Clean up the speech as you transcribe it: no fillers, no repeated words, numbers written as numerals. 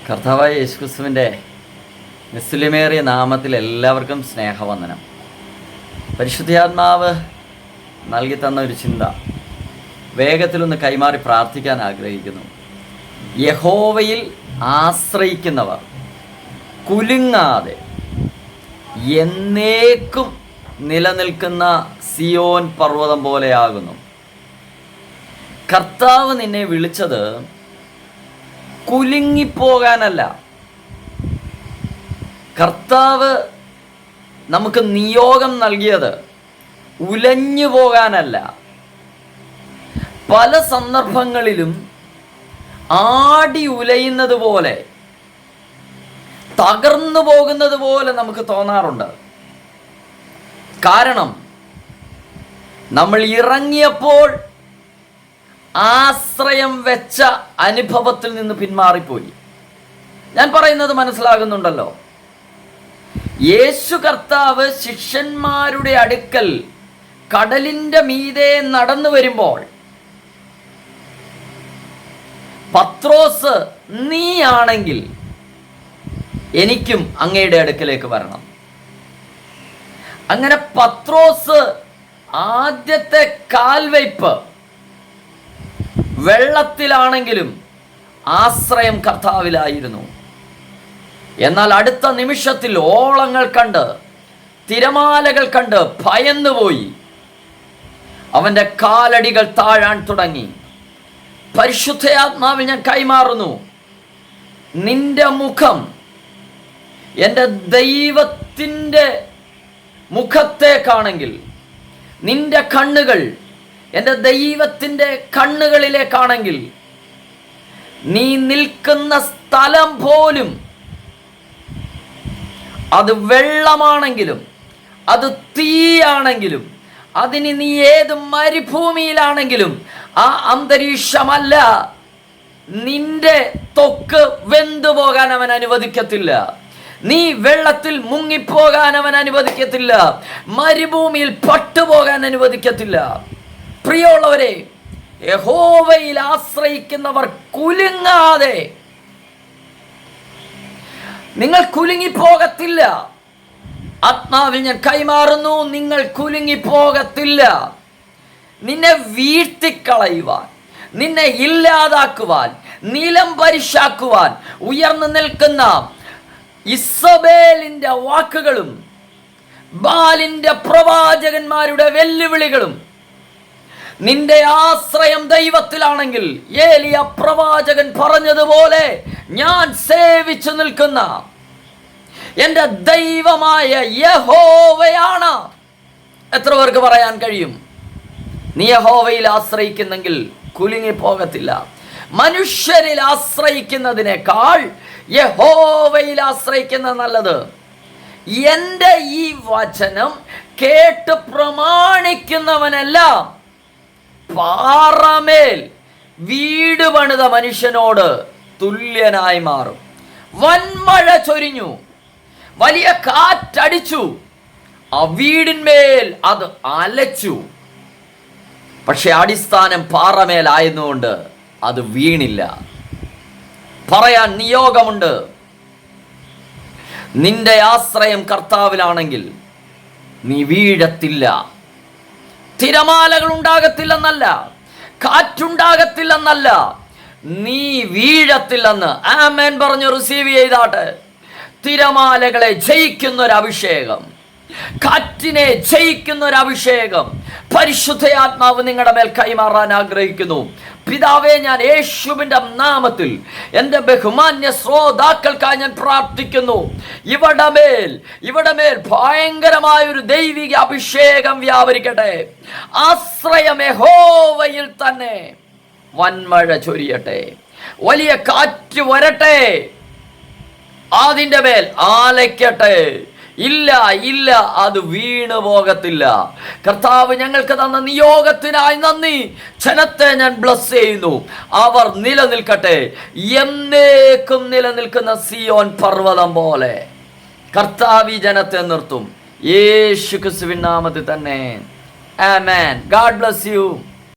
കർത്താവായ യേശുക്രിസ്തുവിൻ്റെ നിസ്തുല്യമേറിയ നാമത്തിൽ എല്ലാവർക്കും സ്നേഹവന്ദനം. പരിശുദ്ധാത്മാവ് നൽകി തന്ന ഒരു ചിന്ത വേഗത്തിലൊന്ന് കൈമാറി പ്രാർത്ഥിക്കാൻ ആഗ്രഹിക്കുന്നു. യഹോവയിൽ ആശ്രയിക്കുന്നവർ കുലുങ്ങാതെ എന്നേക്കും നിലനിൽക്കുന്ന സിയോൻ പർവ്വതം പോലെയാകുന്നു. കർത്താവ് നിന്നെ വിളിച്ചത് കുലുങ്ങിപ്പോകാനല്ല. കർത്താവ് നമുക്ക് നിയോഗം നൽകിയത് ഉലഞ്ഞു പോകാനല്ല. പല സന്ദർഭങ്ങളിലും ആടി ഉലയുന്നത് പോലെ, തകർന്നു പോകുന്നത് പോലെ നമുക്ക് തോന്നാറുണ്ട്. കാരണം നമ്മൾ ഇറങ്ങിയപ്പോൾ ആശ്രയം വെച്ച അനുഭവത്തിൽ നിന്ന് പിന്മാറിപ്പോയി. ഞാൻ പറയുന്നത് മനസ്സിലാകുന്നുണ്ടല്ലോ. യേശു കർത്താവ് ശിഷ്യന്മാരുടെ അടുക്കൽ കടലിൻ്റെ മീതെ നടന്നു വരുമ്പോൾ പത്രോസ്, നീയാണെങ്കിൽ എനിക്കും അങ്ങയുടെ അടുക്കലേക്ക് വരണം. അങ്ങനെ പത്രോസ് ആദ്യത്തെ കാൽവയ്പ് വെള്ളത്തിലാണെങ്കിലും ആശ്രയം കർത്താവിലായിരുന്നു. എന്നാൽ അടുത്ത നിമിഷത്തിൽ ഓളങ്ങൾ കണ്ട്, തിരമാലകൾ കണ്ട് ഭയന്നുപോയി. അവൻ്റെ കാലടികൾ താഴാൻ തുടങ്ങി. പരിശുദ്ധാത്മാവിൽ ഞാൻ കൈമാറുന്നു, നിന്റെ മുഖം എൻ്റെ ദൈവത്തിൻ്റെ മുഖത്തേക്കാണെങ്കിൽ, നിന്റെ കണ്ണുകൾ എൻ്റെ ദൈവത്തിൻ്റെ കണ്ണുകളിലേക്കാണെങ്കിൽ, നീ നിൽക്കുന്ന സ്ഥലം പോലും അത് വെള്ളമാണെങ്കിലും അത് തീയാണെങ്കിലും, അതിന് നീ ഏത് മരുഭൂമിയിലാണെങ്കിലും ആ അന്തരീക്ഷമല്ല നിന്റെ ത്വക്ക് വെന്തുപോകാൻ അവൻ അനുവദിക്കത്തില്ല. നീ വെള്ളത്തിൽ മുങ്ങിപ്പോകാൻ അവൻ അനുവദിക്കത്തില്ല. മരുഭൂമിയിൽ പട്ടുപോകാൻ അനുവദിക്കത്തില്ല. പ്രിയമുള്ളവരെ, യഹോവയിൽ ആശ്രയിക്കുന്നവർ കുലുങ്ങാതെ, നിങ്ങൾ കുലുങ്ങിപ്പോകത്തില്ല. ആത്മാവിൽ ഞാൻ കൈമാറുന്നു, നിങ്ങൾ കുലുങ്ങിപ്പോകത്തില്ല. നിന്നെ വീഴ്ത്തിക്കളയുവാൻ, നിന്നെ ഇല്ലാതാക്കുവാൻ, നിലം പരിശാക്കുവാൻ ഉയർന്നു നിൽക്കുന്ന ഇസബേലിന്റെ വാക്കുകളും ബാലിന്റെ പ്രവാചകന്മാരുടെ വെല്ലുവിളികളും, നിന്റെ ആശ്രയം ദൈവത്തിലാണെങ്കിൽ, ഏലിയ പ്രവാചകൻ പറഞ്ഞതുപോലെ, ഞാൻ സേവിച്ചു നിൽക്കുന്ന എൻ്റെ ദൈവമായ യഹോവയാണ്. എത്ര പേർക്ക് പറയാൻ കഴിയും? നീ യഹോവയിൽ ആശ്രയിക്കുന്നെങ്കിൽ കുലുങ്ങിപ്പോകത്തില്ല. മനുഷ്യരിൽ ആശ്രയിക്കുന്നതിനേക്കാൾ യഹോവയിൽ ആശ്രയിക്കുന്നത് നല്ലത്. എൻ്റെ ഈ വചനം കേട്ട് പ്രമാണിക്കുന്നവനെല്ലാം പാറമേൽ വീട് പണിത മനുഷ്യനോട് തുല്യനായി മാറും. വൻമഴ ചൊരിഞ്ഞു, വലിയ കാറ്റടിച്ചു, ആ വീടിന്മേൽ അത് അലച്ചു. പക്ഷെ അടിസ്ഥാനം പാറമേലായതുകൊണ്ട് അത് വീണില്ല. പറയാൻ നിയോഗമുണ്ട്, നിന്റെ ആശ്രയം കർത്താവിലാണെങ്കിൽ നീ വീഴത്തില്ല. തിരമാലകൾ ഉണ്ടാകത്തില്ലെന്നല്ല, കാറ്റുണ്ടാകത്തില്ലെന്നല്ല, നീ വീഴത്തില്ലെന്ന് ആമേൻ പറഞ്ഞു റിസീവ് ചെയ്താട്ടെ. തിരമാലകളെ ജയിക്കുന്ന ഒരു അഭിഷേകം, കാറ്റിനെ ജയിക്കുന്ന ഒരു അഭിഷേകം പരിശുദ്ധാത്മാവ് നിങ്ങളുടെ മേൽ കൈമാറാൻ ആഗ്രഹിക്കുന്നു. പിതാവേ, ഞാൻ യേശുവിൻ്റെ നാമത്തിൽ എൻ്റെ ബഹുമാന്യ ശ്രോതാക്കൾക്കായി ഞാൻ പ്രാർത്ഥിക്കുന്നു. ഇവിടെ മേൽ ഭയങ്കരമായൊരു ദൈവിക അഭിഷേകം വ്യാപരിക്കട്ടെ. ആശ്രയം യഹോവയിൽ തന്നെ. വൻമഴ ചൊരിയട്ടെ, വലിയ കാറ്റ് വരട്ടെ, അതിൻ്റെ മേൽ ആലയ്ക്കട്ടെ. ഇല്ല, അത് വീണു പോകത്തില്ല. കർത്താവ് ഞങ്ങൾക്ക് തന്ന നിയോഗത്തിനായി നന്ദി. ജനത്തെ ഞാൻ ബ്ലസ് ചെയ്യുന്നു. അവർ നിലനിൽക്കട്ടെ, എന്നേക്കും നിലനിൽക്കുന്ന സിയോൻ പർവ്വതം പോലെ. കർത്താവ് ഈ ജനത്തെ നിർത്തും, യേശു ക്രിസ്തുവിൻ നാമത്തിൽ തന്നെ. ആമേൻ. God bless U.